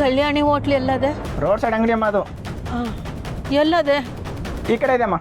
ಕಲ್ಯಾಣಿ hotel ಎಲ್ಲದೆ? Road side ಅಂಗಡಿ ಅಮ್ಮ ಅದು. ಎಲ್ಲದೆ? ಈ ಕಡೆ ಇದೆ ಅಮ್ಮ.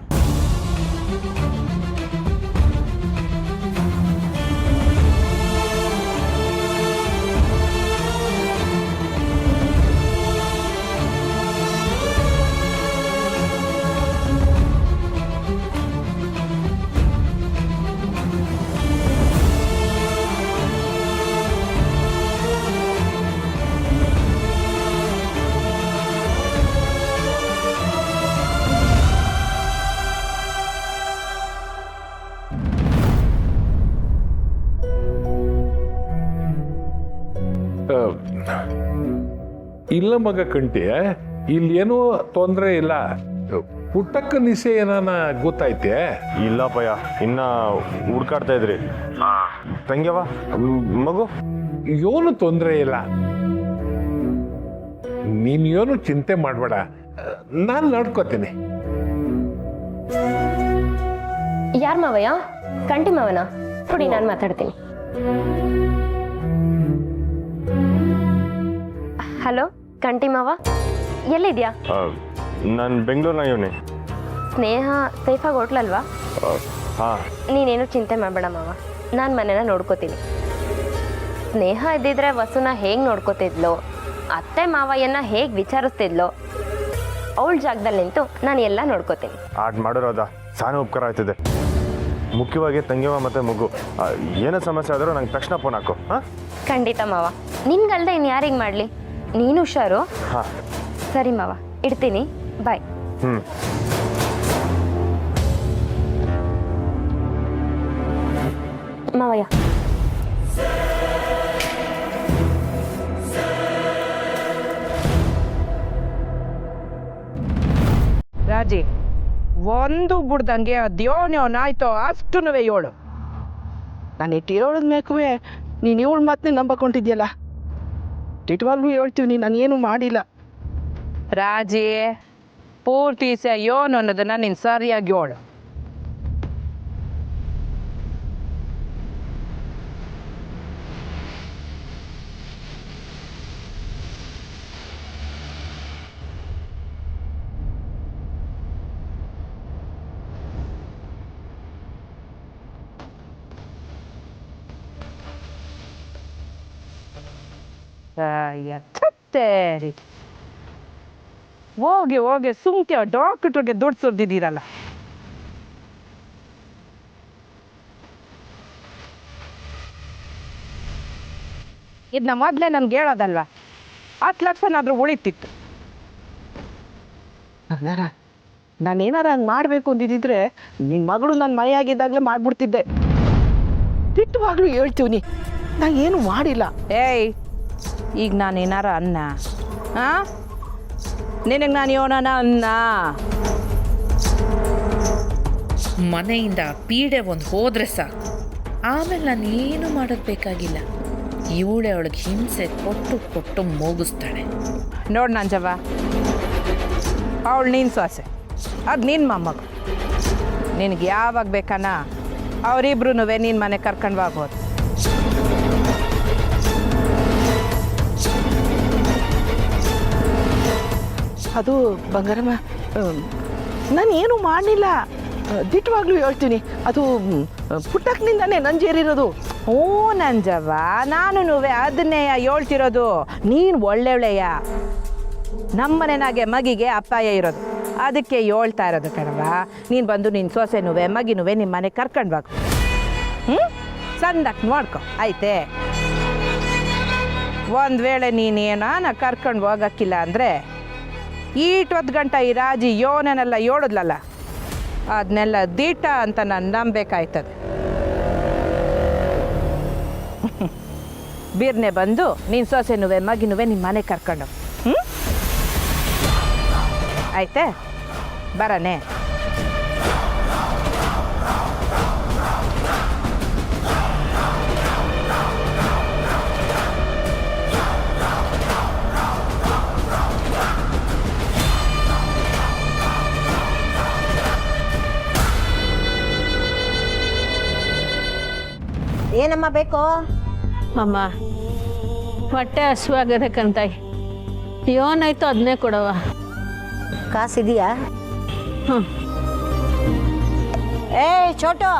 ಇಲ್ಲ ಮಗ ಕಂಟಿ, ಇಲ್ಲೇನೂ ತೊಂದರೆ ಇಲ್ಲ. ಪುಟ್ಟಕ್ಕ ನಿಸೆ ಏನಾನ ಗೊತ್ತೈತೆ? ಇಲ್ಲಪ್ಪಯ್ಯ, ಇನ್ನ ಹುಡ್ಕಾಡ್ತಾ ಇದ್ರಿ. ತಂಗ್ಯವ ಮಗು ಏನು ತೊಂದರೆ ಇಲ್ಲ. ನೀನೇನು ಚಿಂತೆ ಮಾಡಬೇಡ, ನಾನು ನೋಡ್ಕೋತೀನಿ. ಯಾರ ಮಾವಯ್ಯ? ಕಂಟಿ ಮಾವನ ಕೊಡಿ, ನಾನು ಮಾತಾಡ್ತೀನಿ. ಹಲೋ ಕಂಟಿ ಮಾವ, ಎಲ್ಲಿದ್ಯಾ? ನಾನು ಬೆಂಗಳೂರಿನ ಇವನೇ. ಸ್ನೇಹ ಸೇಫಾಗಿ ಹೋಟ್ಲಲ್ವಾ? ಹಾಂ. ನೀನೇನು ಚಿಂತೆ ಮಾಡಬೇಡ ಮಾವ, ನಾನು ಮನೇನ ನೋಡ್ಕೋತೀನಿ. ಸ್ನೇಹ ಇದ್ದಿದ್ರೆ ವಸುನ ಹೇಗೆ ನೋಡ್ಕೋತಿದ್ಲೋ, ಅತ್ತೆ ಮಾವಯ್ಯನ ಹೇಗೆ ವಿಚಾರಿಸ್ತಿದ್ಲೋ, ಅವಳ ಜಾಗದಲ್ಲಿ ನಿಂತು ನಾನು ಎಲ್ಲ ನೋಡ್ಕೋತೀನಿ. ಆಡ್ ಮಾಡಿರೋದ ಸಾನೇ ಉಪಕಾರ ಆಯ್ತಿದೆ. ಮುಖ್ಯವಾಗಿ ತಂಗ್ಯವ ಮತ್ತು ಮಗು ಏನೇ ಸಮಸ್ಯೆ ಆದರೂ ನಂಗೆ ತಕ್ಷಣ ಫೋನ್ ಹಾಕು. ಹಾಂ, ಖಂಡಿತ ಮಾವ. ನಿನ್ಗಲ್ದೆ ಇನ್ನು ಯಾರಿಗೆ ಮಾಡಲಿ, ನೀನು ಹುಷಾರು. ಹಾಂ ಸರಿ ಮಾವ, ಇಡ್ತೀನಿ, ಬಾಯ್. ಮಾವಯ್ಯ. ರಾಜಿ, ಒಂದು ಬಿಡ್ದಂಗೆ ಅದ್ಯೋನ್ಯೋನಾಯ್ತೋ ಅಷ್ಟು ಏಳು. ನಾನು ಇಟ್ಟಿರೋಳದ ಮೇಕುವೆ ನೀನು ಇವಳು ಮತ್ತೆ ನಂಬಕೊಂಡಿದ್ಯಲ್ಲ. ಟಿಟ್ವಾಗ್ಲೂ ಹೇಳ್ತೀವಿ, ನಾನು ಏನು ಮಾಡಿಲ್ಲ. ರಾಜಿ, ಪೂರ್ತಿ ಯೋನು ಅನ್ನೋದನ್ನ ನೀನು ಸರಿಯಾಗಿ ಹೇಳು. ಹೋಗಿ ಹೋಗಿ ಸುಮ್ಕೆ ಡಾಕ್ಟ್ರಿಗೆ ದುಡ್ಡು ಸುರಿದಿದ್ದೀರಲ್ಲ. ಇದನ್ನ ಮೊದಲೇ ನನ್ಗೆ ಹೇಳೋದಲ್ವಾ, 10 ಲಕ್ಷನಾದ್ರೂ ಉಳಿತಿತ್ತು. ನಾನೇನಾರ ಹಂಗೆ ಮಾಡಬೇಕು ಅಂದಿದ್ದಿದ್ರೆ ನಿನ್ನ ಮಗಳು ನನ್ನ ಮನೆಯಾಗಿದ್ದಾಗಲೇ ಮಾಡಿಬಿಡ್ತಿದ್ದೆ. ತಿಟ್ಟುವಾಗ್ಲೂ ಹೇಳ್ತೀವಿ, ನಾನು ಏನು ಮಾಡಿಲ್ಲ. ಏಯ್, ಈಗ ನಾನೇನಾರ ಅನ್ನ ನಿನಗೆ ನಾನು ಯೋನನ ಅನ್ನ. ಮನೆಯಿಂದ ಪೀಡೆ ಒಂದು ಹೋದ್ರೆ ಸಾಕು, ಆಮೇಲೆ ನಾನೇನು ಮಾಡೋದು ಬೇಕಾಗಿಲ್ಲ. ಇವಳೆ ಅವಳಿಗೆ ಹಿಂಸೆ ಕೊಟ್ಟು ಕೊಟ್ಟು ಮೋಗಿಸ್ತಾಳೆ. ನೋಡು ನಂಜವ್ವ, ಅವಳು ನೀನು ಸೊಸೆ, ಅದು ನಿನ್ನ ಮೊಮ್ಮಗು. ನಿನಗೆ ಯಾವಾಗ ಬೇಕನ್ನ ಅವರಿಬ್ರು ನಿನ್ನ ಮನೆ ಕರ್ಕೊಂಡು ಹೋಗ್ಬೋದು. ಅದು ಬಂಗಾರಮ್ಮ, ನಾನು ಏನು ಮಾಡಲಿಲ್ಲ. ದಿಟ್ಟವಾಗ್ಲೂ ಹೇಳ್ತೀನಿ, ಅದು ಪುಟ್ಟಕ್ನಿಂದಾನೇ ನಂಜೇರಿರೋದು. ಹ್ಞೂ ನಂಜವ್ವ, ನಾನು ಅದನ್ನೇ ಹೇಳ್ತಿರೋದು. ನೀನು ಒಳ್ಳೆವಳೆಯ, ನಮ್ಮನೆನಾಗೆ ಮಗಿಗೆ ಅಪ್ಪಾಯ ಇರೋದು, ಅದಕ್ಕೆ ಹೇಳ್ತಾ ಇರೋದು ಕಣವ. ನೀನು ಬಂದು ನಿನ್ನ ಸೊಸೆನುವೆ ಮಗಿನುವೆ ನಿಮ್ಮ ಮನೆ ಕರ್ಕೊಂಡು ಬಾಕು. ಸಂದಕ್ಕೆ ನೋಡ್ಕೊ ಆಯ್ತೆ. ಒಂದು ವೇಳೆ ನೀನೇನ ಕರ್ಕೊಂಡು ಹೋಗಕ್ಕಿಲ್ಲ ಅಂದರೆ ಈಟೊತ್ತು ಗಂಟ ಈ ರಾಜಿ ಯೋನನೆಲ್ಲ ಹೇಳೋದ್ಲಲ್ಲ, ಅದನ್ನೆಲ್ಲ ದೀಟ ಅಂತ ನಾನು ನಂಬೇಕಾಯ್ತದೆ. ಬೀರ್ನೆ ಬಂದು ನೀನು ಸೊಸೆನುವೆ ಮಗಿನುವೆ ನಿಮ್ಮ ಮನೆ ಕರ್ಕೊಂಡು ಆಯ್ತೆ, ಬರನೆ. ಏನಮ್ಮ ಬೇಕು? ಅಮ್ಮ, ಹೊಟ್ಟೆ ಹಸುವಾಗದೆ ಕಂತಾಯಿ, ಏನಾಯ್ತು ಅದನ್ನೇ ಕೊಡವ. ಕಾಸಿದೆಯಾ? ಹ್ಞೂ. ಏ ಚೋಟು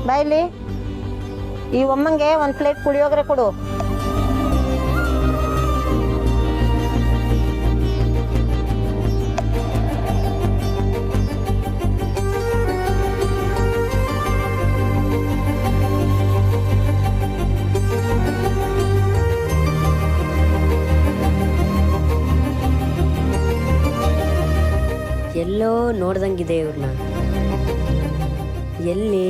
ಬಾಯ್ಲಿ, ಈ ಅಮ್ಮಂಗೆ ಒಂದು ಪ್ಲೇಟ್ ಪುಳಿಯೋಗರೆ ಕೊಡು. ಎಲ್ಲೋ ನೋಡ್ದಂಗಿದೆ ಇವ್ರನ್ನ. ಎಲ್ಲಿ?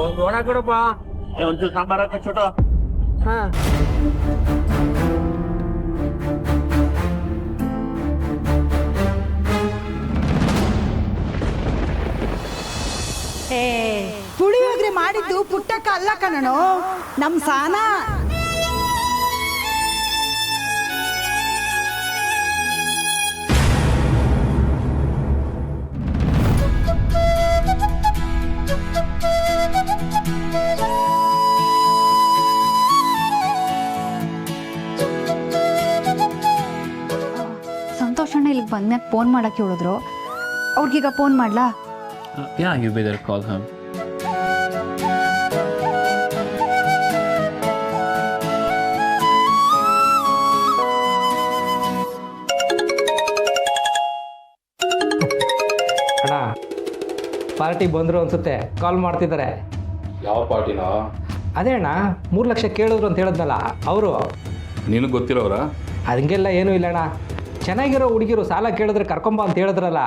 ಒಂದು ಒಣ ಕೊಡಪ್ಪ, ಒಂಚೂರು ಸಾಂಬಾರ ಚೋಟು. ಹಾಂ. ಪುಳಿಯೋಗರೆ ಮಾಡಿದ್ದು ಪುಟ್ಟಕ್ಕ ಅಲ್ಲ ಕಣೋ, ನಮ್ ಸಾನ. ಸಂತೋಷಣ್ಣ ಇಲ್ಲಿಗೆ ಬಂದ್ಮ್ಯಾಗ ಫೋನ್ ಮಾಡಕ್ಕೆ ಹೇಳಿದ್ರು. ಅವ್ರಿಗೀಗ ಫೋನ್ ಮಾಡ್ಲಾ? Yeah, you better call him. ಅಣ್ಣ ಪಾರ್ಟಿ ಬಂದರು ಅನ್ಸುತ್ತೆ, ಕಾಲ್ ಮಾಡ್ತಿದ್ದಾರೆ. ಯಾವ ಪಾರ್ಟಿನಾ? ಅದೇ ಅಣ್ಣ 3 ಲಕ್ಷ ಕೇಳಿದ್ರು ಅಂತ ಹೇಳಿದ್ನಲ್ಲ ಅವರು. ನಿನಗೆ ಗೊತ್ತಿರೋರ? ಹಂಗೆಲ್ಲ ಏನೂ ಇಲ್ಲ ಅಣ್ಣ. ಚೆನ್ನಾಗಿರೋ ಹುಡುಗಿರು ಸಾಲ ಕೇಳಿದ್ರೆ ಕರ್ಕೊಂಬ ಅಂತ ಹೇಳಿದ್ರಲ್ಲ,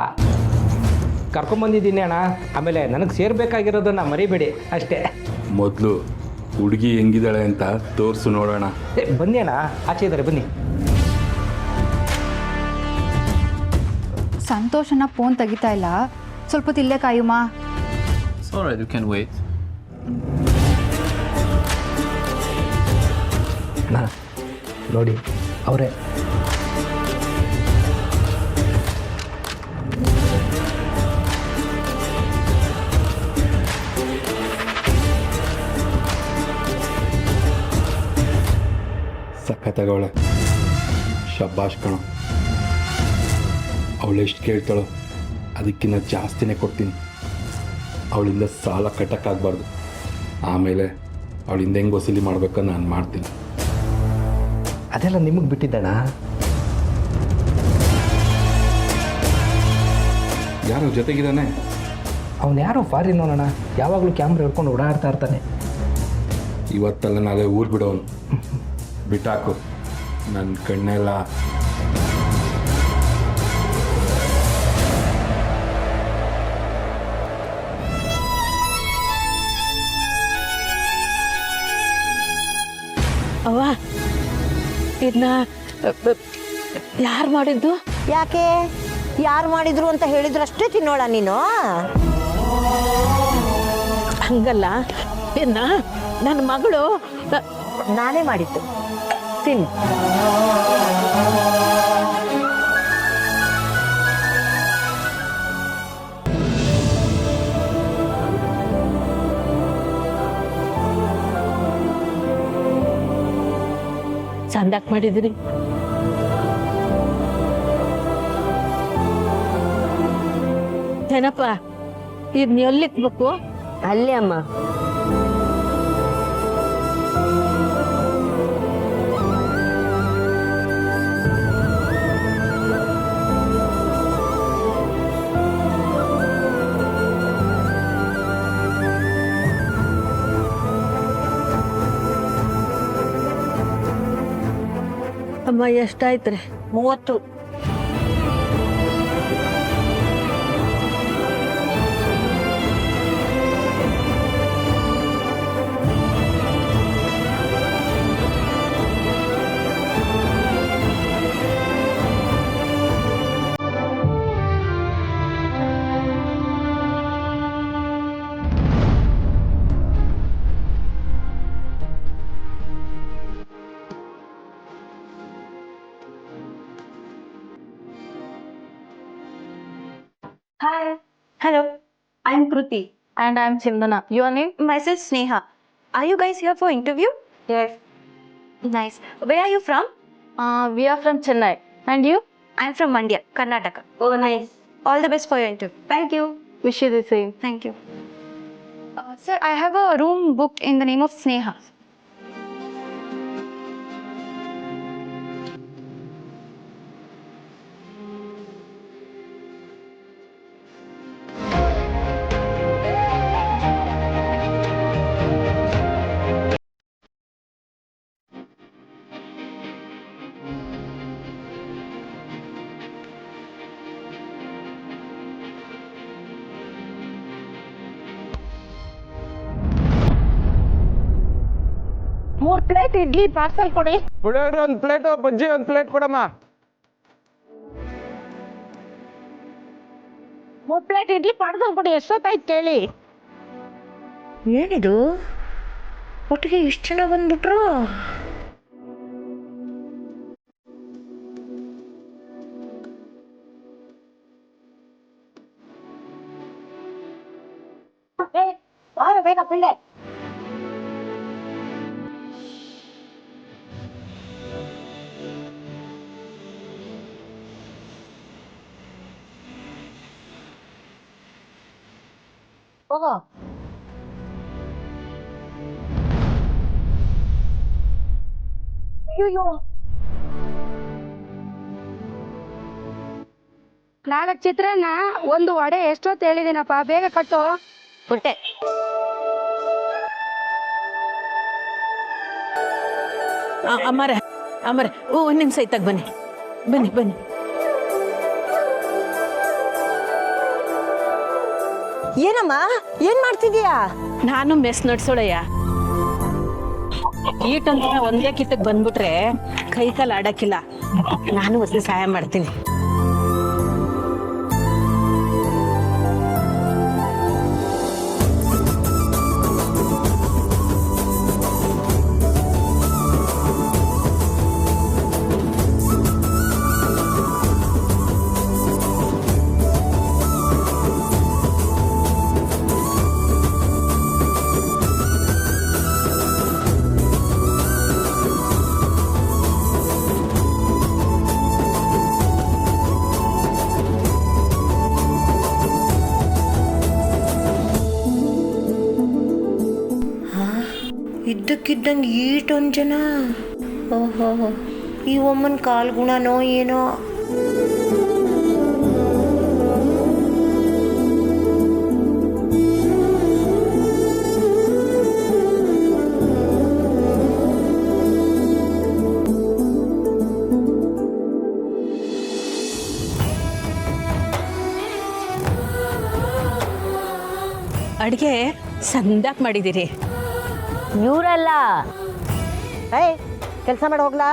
ಕರ್ಕೊಂಬಂದಿದ್ದೀನಿ ಅಣ್ಣ. ಆಮೇಲೆ ನನಗೆ ಸೇರ್ಬೇಕಾಗಿರೋದನ್ನ ಮರಿಬೇಡಿ ಅಷ್ಟೇ. ಮೊದಲು ಹುಡುಗಿ ಹೆಂಗಿದ್ದಾಳೆ ಅಂತ ತೋರಿಸು ನೋಡೋಣ. ಬನ್ನಿ ಅಣ್ಣ, ಆಚೆ ಇದ್ದಾರೆ ಬನ್ನಿ. ಸಂತೋಷಣ್ಣ ಫೋನ್ ತೆಗಿತಾ ಇಲ್ಲ, ಸ್ವಲ್ಪ ಹೊತ್ತು ಇಲ್ಲೇ ಕಾಯುಮ್ಮ. It's alright, you can wait. ಅಣ್ಣ ನೋಡಿ ಅವರೇ. ಸಖತ್ತಾಗವಳೆ, ಶಬ್ಬಾಷ್ ಕಣೋ. ಅವಳು ಎಷ್ಟು ಕೇಳ್ತಾಳೋ ಅದಕ್ಕಿಂತ ಜಾಸ್ತಿನೇ ಕೊಡ್ತೀನಿ. ಅವಳಿಂದ ಸಾಲ ಕಟ್ಟಕ್ಕಾಗಬಾರ್ದು. ಆಮೇಲೆ ಅವಳಿಂದ ಹೆಂಗೆ ವಸೂಲಿ ಮಾಡ್ಬೇಕಂತ ನಾನು ಮಾಡ್ತೀನಿ. ಅದೆಲ್ಲ ನಿಮಗೆ ಬಿಟ್ಟಿದ್ದಣ್ಣ. ಯಾರೋ ಜೊತೆಗಿದ್ದಾನೆ? ಅವನು ಯಾರೋ ಫಾರಿನ್ ಅಣ್ಣ, ಯಾವಾಗಲೂ ಕ್ಯಾಮ್ರಾ ಹಿಡ್ಕೊಂಡು ಓಡಾಡ್ತಾ ಇರ್ತಾನೆ. ಇವತ್ತಲ್ಲ ನಾಳೆ ಊರು ಬಿಡೋನು. ಬಿಟ್ಟಾಕು, ನನ್ನ ಕಣ್ಣೆಲ್ಲ. ಅವ್ವ, ಇದನ್ನ ಯಾರು ಮಾಡಿದ್ದು? ಯಾಕೆ? ಯಾರು ಮಾಡಿದ್ರು ಅಂತ ಹೇಳಿದ್ರು ಅಷ್ಟೇ ತಿನ್ನೋಳ ನೀನು? ಹಂಗಲ್ಲ, ಇನ್ನ ನನ್ನ ಮಗಳು ನಾನೇ ಮಾಡಿದ್ದು, ತಿನ್ನು. ಚಂದಾಕ್ ಮಾಡಿದ್ರಿ. ಏನಪ್ಪ ಇದನ್ನ ಎಲ್ಲಿಕ್ಬೇಕು? ಅಲ್ಲೇ ಅಮ್ಮ. ಅಮ್ಮ ಎಷ್ಟಾಯ್ತ್ರಿ? 30. Hi. Hello. I'm Kruti. And I'm Chindana. Your name? Myself Sneha. Are you guys here for interview? Yes. Nice. Where are you from? We are from Chennai. And you? I'm from Mandya, Karnataka. Oh, nice. All the best for your interview. Thank you. Wish you the same. Thank you. Sir, I have a room booked in the name of Sneha. ಮೂರು plate idli parcel ಕೊಡಿ. ಪುಳಿಯೋಗರೆ ಒಂದು plate, ಬಜ್ಜಿ ಒಂದು plate ಕೊಡಮ್ಮ. 3 plate idli parcel ಕೊಡಿ. ಎಷ್ಟೊತ್ತಾಯ್ತು ಕೇಳಿ. ಏನಿದು ಒಟ್ಟಿಗೆ ಇಷ್ಟು ಜನ ಬಂದ್ಬಿಟ್ರು. ಬೇಗ ಬಿಳ್ಳೆ. ಹೋಗೋ. ಅಯ್ಯೋ 4 ಚಿತ್ರಾನ್ನ, 1 ವಡೆ. ಎಷ್ಟೊತ್ತು ಹೇಳಿದ್ದೀನಪ್ಪ, ಬೇಗ ಕಟ್ಟು. ಬಿಟ್ಟೆ. ಅಮ್ಮರೆ ಒಂದು ನಿಮಿಷ ಇತ್ತಾಗ ಬನ್ನಿ. ಏನಮ್ಮ ಏನ್ ಮಾಡ್ತಿದೀಯಾ? ನಾನು ಮೆಸ್ ನಡ್ಸೋಳಯ್ಯ. ಈಟಂತ ಒಂದೇ ಕಿತ್ತಕ್ಕೆ ಬಂದ್ಬಿಟ್ರೆ ಕೈ ಕಾಲು ಆಡಕ್ಕಿಲ್ಲ. ನಾನು ಒಂದು ಸಹಾಯ ಮಾಡ್ತೀನಿ. ಇದ್ದಕ್ಕಿದ್ದಂಗೆ ಈಟೊಂದು ಜನ. ಓಹೋ, ಈ ಒಮ್ಮನ ಕಾಲು ಗುಣನೋ ಏನೋ. ಅಡುಗೆ ಸಂದಾಕ್ ಮಾಡಿದ್ದೀರಿ. ಇವರಲ್ಲ. ಕೆಲಸ ಮಾಡಿ ಹೋಗ್ಲಾ?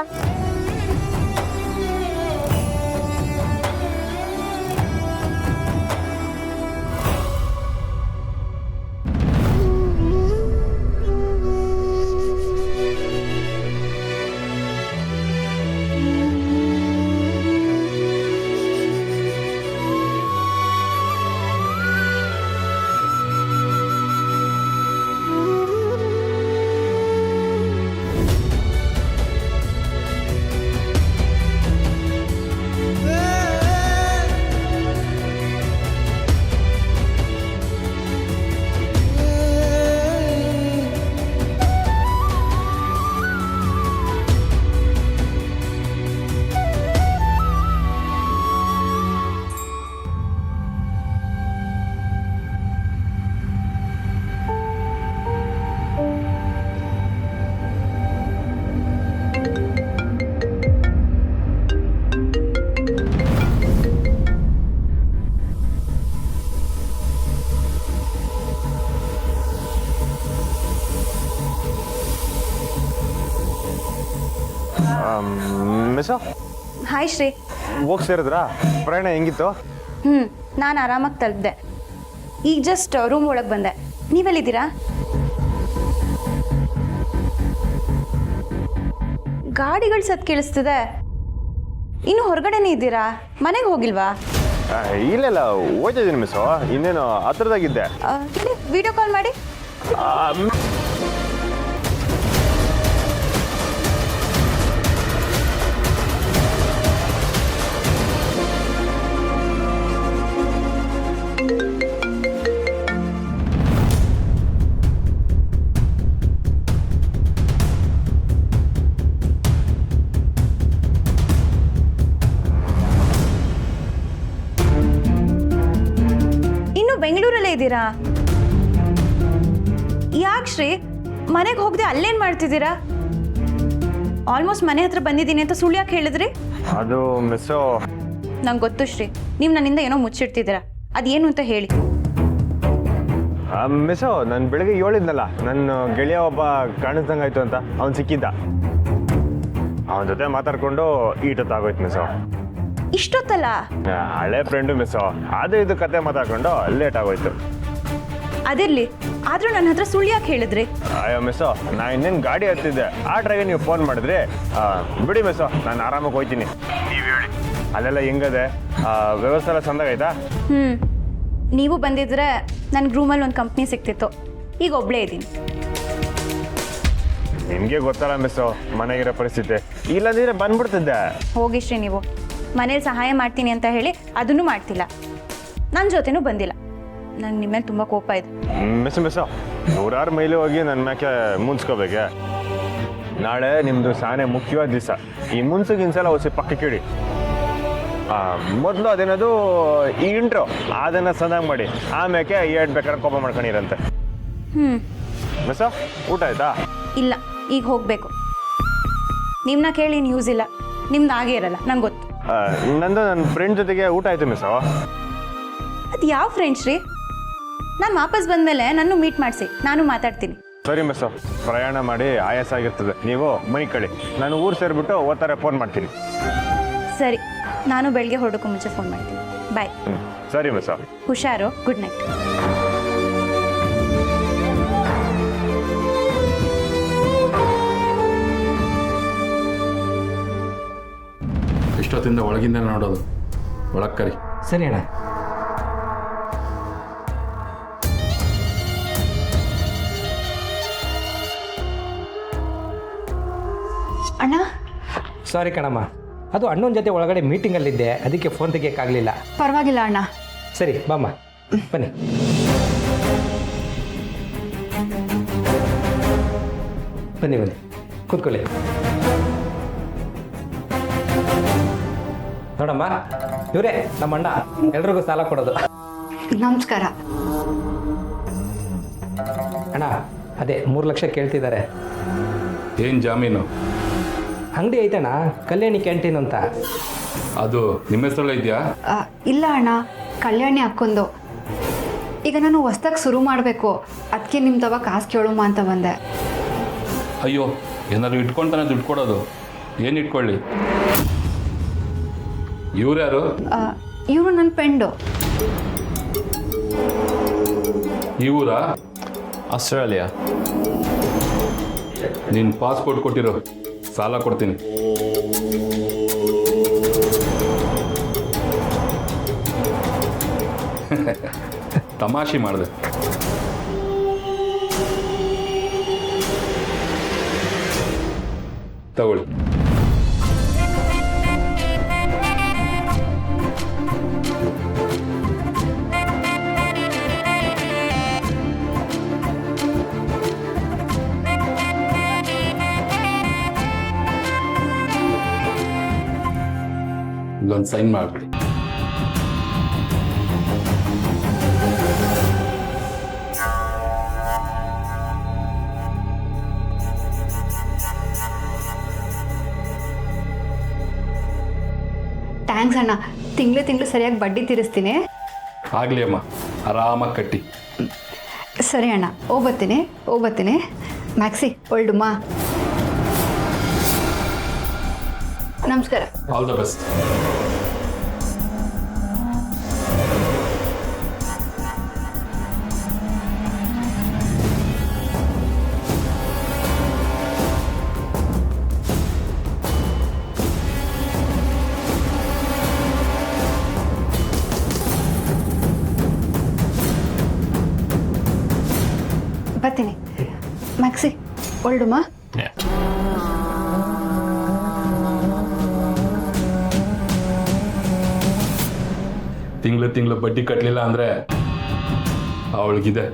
Miss, hi Shri. ಹೋಗಿ ಸೇರಿದ್ರಾ? ಪ್ರಯಾಣ ಹೆಂಗಿತ್ತು? ನಾನು ಆರಾಮಾಗಿ ತಲುಪಿದೆ. ಈಗ ಜಸ್ಟ್ ರೂಮ್ ಒಳಗೆ ಬಂದೆ. ನೀವೆಲ್ಲಿದ್ದೀರಾ? ಗಾಡಿಗಳು ಸತ್ ಕೇಳಿಸ್ತಿದೆ. ಇನ್ನು ಹೊರಗಡೆನೇ ಇದ್ದೀರಾ? ಮನೆಗೆ ಹೋಗಿಲ್ವಾ? ಇಲ್ಲ ಹೋಗ್ತಿದ್ದೀನಿ ಮಿಸ್ಸು, ಇನ್ನೇನು ಹತ್ರದಾಗಿದ್ದೆ. ವಿಡಿಯೋ ಕಾಲ್ ಮಾಡಿ. ಇನ್ನು ಬೆಂಗಳೂರಲ್ಲೇ ಇದ್ದೀರಾ? ಯಾಕೆ ಶ್ರೀ ಮನೆಗೆ ಹೋಗದೆ ಅಲ್ಲೇನು ಮಾಡ್ತಿದ್ದೀರಾ? ಆಲ್ಮೋಸ್ಟ್ ಮನೆ ಹತ್ರ ಬಂದಿದ್ದೀನಿ ಅಂತ ಸುಳ್ಳು ಯಾಕೆ ಹೇಳಿದ್ರಿ? ಅದು ಮಿಸ್ಸು, ನಂಗೆ ಗೊತ್ತು ಶ್ರೀ, ನೀವು ನನ್ನಿಂದ ಏನೋ ಮುಚ್ಚಿಡ್ತಿದ್ದೀರಾ. ಅದೇನು ಅಂತ ಹೇಳಿ. ಮಿಸ್ಸು, ನಾನು ಬೆಳಗ್ಗೆ ಹೇಳಿದ್ನಲ್ಲ ನನ್ನ ಗೆಳೆಯ ಒಬ್ಬ ಕಾಣಿಸ್ದಂಗಾಯ್ತು ಅಂತ, ಅವ್ನು ಸಿಕ್ಕಿದ್ದ. ಅವನ ಜೊತೆ ಮಾತಾಡ್ಕೊಂಡು ಈಟೊತ್ತಾಗೋಯ್ತು ಮಿಸ್ಸು. ಇಷ್ಟೊತ್ತಲ್ಲ? ಹಳೆ ಫ್ರೆಂಡು ಮಿಸ್ಸು, ಅದು ಇದು ಕತೆ ಮಾತಾಡ್ಕೊಂಡು ಲೇಟ್ ಆಗೋಯ್ತು. ಅದಿರ್ಲಿ, ಆದ್ರೂ ನನ್ನ ಹತ್ರ ಸುಳ್ಳು ಯಾಕೆ ಹೇಳಿದ್ರಿ? ಅಯ್ಯೋ ಮಿಸ್ಸು, ನಾನು ಇನ್ನೇನು ಗಾಡಿ ಹತ್ತಿದ್ದೆ, ಆ ಡ್ರೈವಿಗೆ ನೀವು ಫೋನ್ ಮಾಡಿದ್ರಿ. ಬಿಡಿ ಮಿಸ್ಸು, ನಾನು ಆರಾಮಾಗಿ ಹೋಗ್ತೀನಿ. ನೀವು ಹೇಳಿ ಅಲ್ಲೆಲ್ಲ ಹೆಂಗದೆ, ವ್ಯವಸ್ಥೆ ಎಲ್ಲ ಚಂದಾಗೈತಾ? ನೀವು ಬಂದಿದ್ರೆ ನನ್ನ ರೂಮಲ್ಲಿ ಒಂದು ಕಂಪ್ನಿ ಸಿಕ್ತಿತ್ತು. ಈಗ ಒಬ್ಬಳೇ ಇದ್ದೀನಿ. ನಿಮಗೆ ಗೊತ್ತಲ್ಲ ಮಿಸ್ಸು ಮನೆಗಿರೋ ಪರಿಸ್ಥಿತಿ, ಇಲ್ಲಂದಿದ್ರೆ ಬಂದ್ಬಿಡ್ತಿದ್ದೆ. ಹೋಗಿ ಶ್ರೀ, ನೀವು ಮನೇಲಿ ಸಹಾಯ ಮಾಡ್ತೀನಿ ಅಂತ ಹೇಳಿ ಅದನ್ನು ಮಾಡ್ತಿಲ್ಲ, ನನ್ನ ಜೊತೆನೂ ಬಂದಿಲ್ಲ. ನಂಗೆ ನಿಮ್ಮ ಮೇಲೆ ತುಂಬ ಕೋಪ ಇದೆ. ಮಿಸ್ಸು 100 ಮೈಲಿ ಹೋಗಿ ನನ್ನ ಮ್ಯಾಕೆ ಮುನ್ಸ್ಕೋಬೇಕೆ? ನಾಳೆ ನಿಮ್ಮದು ಸಾನೆ ಮುಖ್ಯವಾದ ದಿವಸ. ಈ ಮುನ್ಸಿಗಿನ್ಸಲ ಹೊಸ ಪಕ್ಕಕ್ಕೆ ಇಡಿ. ಮೊದಲು ಅದೇನದು ಈ ಇಂಟ್ರೋ ಅದನ್ನು ಚೆನ್ನಾಗಿ ಮಾಡಿ, ಆಮ್ಯಾಕೆ ಬೇಕಾದ್ರೆ ಕೋಪ ಮಾಡ್ಕೊಂಡಿರಂತೆ. ಮಿಸ್ಸು, ಊಟ ಆಯ್ತಾ? ಇಲ್ಲ, ಈಗ ಹೋಗಬೇಕು. ನಿಮ್ಮನ್ನ ಕೇಳಿ ನ್ಯೂಸ್ ಇಲ್ಲ, ನಿಮ್ದು ಆಗೇ ಇರಲ್ಲ, ನಂಗೆ ಗೊತ್ತು. ನಂದು ನನ್ನ ಫ್ರೆಂಡ್ ಜೊತೆಗೆ ಊಟ ಆಯ್ತು ಮಿಸ್ಸು. ಅದು ಯಾವ ಫ್ರೆಂಡ್ಸ್ ರೀ? ನಾನು ವಾಪಸ್ ಬಂದಮೇಲೆ ನನ್ನ ಮೀಟ್ ಮಾಡಿಸಿ, ನಾನು ಮಾತಾಡ್ತೀನಿ. ಸರಿ ಮಿಸ್ಸು, ಪ್ರಯಾಣ ಮಾಡಿ ಆಯಾಸ ಆಗಿರ್ತದೆ, ನೀವು ಮನೆ ಕಳಿ. ನಾನು ಊರು ಸೇರಿಬಿಟ್ಟು ಓದ್ತಾರೆ ಫೋನ್ ಮಾಡ್ತೀನಿ. ಸರಿ, ನಾನು ಬೆಳಗ್ಗೆ ಹೊರಡೋಕ್ಕೂ ಮುಂಚೆ ಫೋನ್ ಮಾಡ್ತೀನಿ. ಬಾಯ್. ಸರಿ ಮಿಸ್ಸು. ಹುಷಾರು. Good night. ಇಷ್ಟೊತ್ತಿಂದ ಒಳಗಿಂದ ನೋಡೋದು, ಒಳಗೆ ಕರಿ. ಸರಿ ಅಣ್ಣ. ಅಣ್ಣ, ಸಾರಿ ಕಣಮ್ಮ, ಅದು ಅಣ್ಣನ ಜೊತೆ ಒಳಗಡೆ ಮೀಟಿಂಗಲ್ಲಿದ್ದೆ, ಅದಕ್ಕೆ ಫೋನ್ ತೆಗಿಯೋಕ್ಕಾಗಲಿಲ್ಲ. ಪರವಾಗಿಲ್ಲ ಅಣ್ಣ. ಸರಿ ಬಾಮ್ಮ, ಬನ್ನಿ. ಬನ್ನಿ ಬನ್ನಿ, ಕೂತ್ಕೊಳ್ಳಿ. ನೋಡಮ್ಮ, ಇವರೇ ನಮ್ಮ ಅಣ್ಣ, ಎಲ್ರಿಗೂ ಸಾಲ ಕೊಡೋದು. ನಮಸ್ಕಾರ ಅಣ್ಣ. ಅದೇ 3 ಲಕ್ಷ ಕೇಳ್ತಿದ್ದಾರೆ. ಏನು ಜಾಮೀನು? ಅಂಗಡಿ ಐತಣ್ಣ, ಕಲ್ಯಾಣಿ ಕ್ಯಾಂಟೀನ್ ಅಂತ. ಅದು ನಿಮ್ಮ ಹೆಸರಲ್ಲ ಇದೆಯಾ? ಇಲ್ಲ ಅಣ್ಣ, ಕಲ್ಯಾಣಿ ಅಕ್ಕೊಂದು. ಈಗ ನಾನು ಹೊಸ್ದಾಗಿ ಶುರು ಮಾಡಬೇಕು, ಅದಕ್ಕೆ ನಿಮ್ಮ ತವ ಕಾಸು ಕೇಳುಮ ಅಂತ ಬಂದೆ. ಅಯ್ಯೋ, ಏನಾದ್ರು ಇಟ್ಕೊಂತಾನೆ ದುಡ್ಡು ಕೊಡೋದು? ಏನು ಇಟ್ಕೊಳ್ಳಿ? ಇವ್ರು ಯಾರು? ಇವರು ನನ್ನ ಫ್ರೆಂಡು. ಇವರಾ? ಆಸ್ಟ್ರೇಲಿಯಾ. ನೀನು ಪಾಸ್ಪೋರ್ಟ್ ಕೊಟ್ಟಿರೋ, ಸಾಲ ಕೊಡ್ತೀನಿ. ತಮಾಷೆ ಮಾಡಿದೆ. ತಗೊಳ್ಳಿ. ಇಲ್ಲೊಂದು ಸೈನ್ ಮಾಡಿಬಿಡಿ. ಥ್ಯಾಂಕ್ಸ್ ಅಣ್ಣ, ತಿಂಗಳು ಸರಿಯಾಗಿ ಬಡ್ಡಿ ತೀರಿಸ್ತೀನಿ. ಆಗಲಿ ಅಮ್ಮ, ಆರಾಮಾಗಿ ಕಟ್ಟಿ. ಸರಿ ಅಣ್ಣ, ಹೋಗ್ಬತ್ತೀನಿ. ಮ್ಯಾಕ್ಸಿ ಒಳ್ಡುಮ್ಮ. ನಮಸ್ಕಾರ. All the best. ಬರ್ತೀನಿ ಮ್ಯಾಕ್ಸಿ ಒಳ್ಳುಮ್ಮ. ತಿಂಗಳು ಬಡ್ಡಿ ಕಟ್ಟಲಿಲ್ಲ ಅಂದರೆ ಅವಳಿಗಿದೆ.